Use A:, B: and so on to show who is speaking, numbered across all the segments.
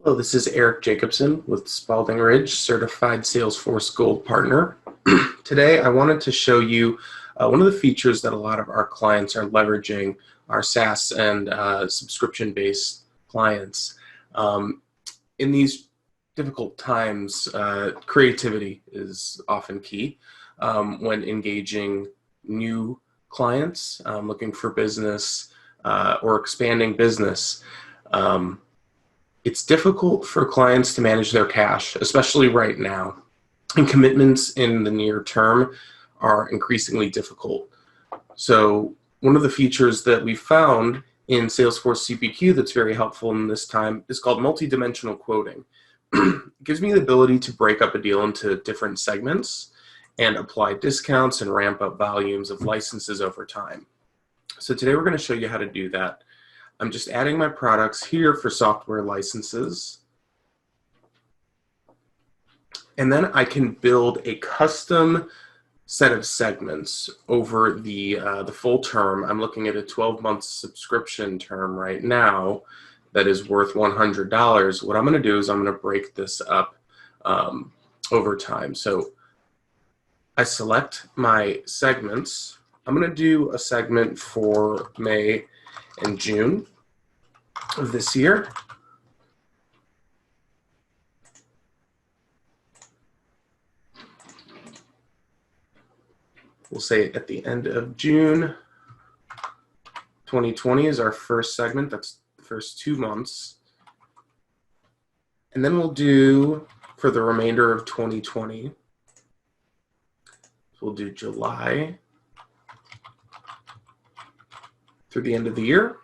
A: Hello, this is Eric Jacobson with Spalding Ridge, Certified Salesforce Gold Partner. Today I wanted to show you one of the features that a lot of our clients are leveraging, our SaaS and subscription-based clients. In these difficult times, creativity is often key when engaging new clients looking for business or expanding business. It's difficult for clients to manage their cash, especially right now, and commitments in the near term are increasingly difficult. So one of the features that we found in Salesforce CPQ that's very helpful in this time is called multi-dimensional quoting. It gives me the ability to break up a deal into different segments and apply discounts and ramp up volumes of licenses over time. So today we're going to show you how to do that. I'm just adding my products here for software licenses. And then I can build a custom set of segments over the full term. I'm looking at a 12-month subscription term right now that is worth $100. What I'm going to do is I'm going to break this up over time. So I select my segments. I'm going to do a segment for May and June of this year. We'll say at the end of June 2020 is our first segment. That's the first 2 months. And then we'll do for the remainder of 2020, we'll do July through the end of the year.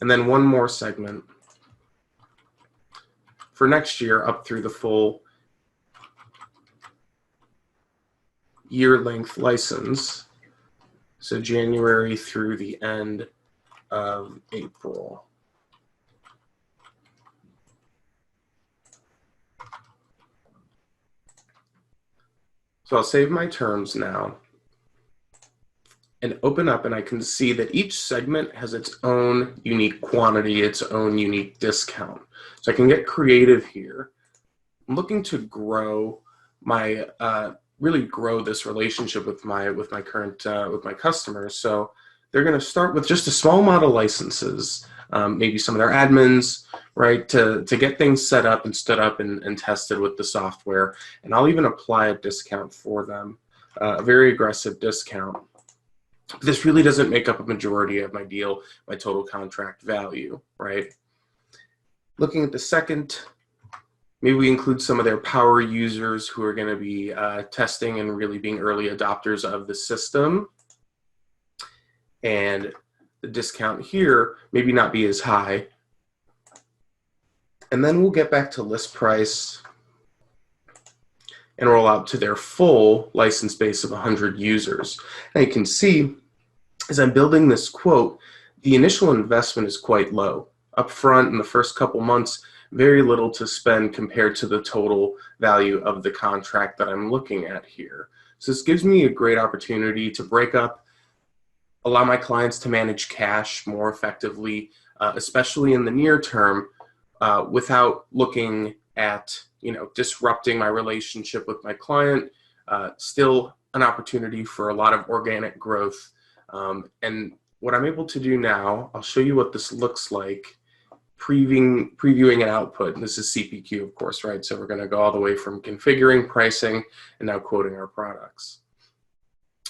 A: And then one more segment for next year up through the full year-length license, so January through the end of April. So I'll save my terms now and open up, and I can see that each segment has its own unique quantity, its own unique discount. So I can get creative here. I'm looking to grow my really grow this relationship with my current with my customers. So they're going to start with just a small amount of licenses, maybe some of their admins, right, to get things set up and stood up and tested with the software. And I'll even apply a discount for them, a very aggressive discount. This really doesn't make up a majority of my deal, my total contract value, right? Looking at the second, maybe we include some of their power users who are going to be testing and really being early adopters of the system. And the discount here maybe not be as high. And then we'll get back to list price and roll out to their full license base of 100 users. And you can see, as I'm building this quote, the initial investment is quite low. Up front in the first couple months, very little to spend compared to the total value of the contract that I'm looking at here. So this gives me a great opportunity to break up, allow my clients to manage cash more effectively, especially in the near term, without looking at disrupting my relationship with my client. Still an opportunity for a lot of organic growth. And what I'm able to do now, I'll show you what this looks like, previewing an output. And this is CPQ, of course, right? So we're going to go all the way from configuring, pricing, and now quoting our products.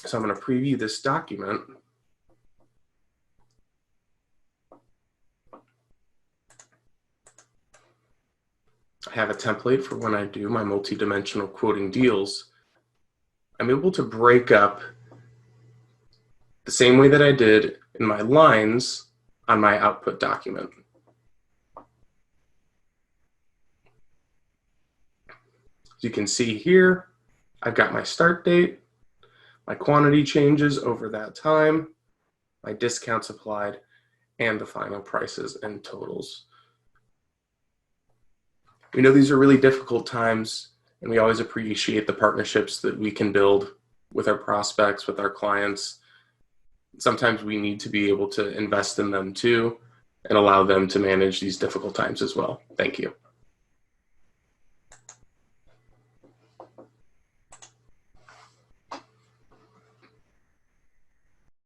A: So I'm going to preview this document. I have a template for when I do my multi-dimensional quoting deals. I'm able to break up the same way that I did in my lines on my output document. As you can see here, I've got my start date, my quantity changes over that time, my discounts applied, and the final prices and totals. We know these are really difficult times, and we always appreciate the partnerships that we can build with our prospects, with our clients. Sometimes we need to be able to invest in them too and allow them to manage these difficult times as well. Thank you.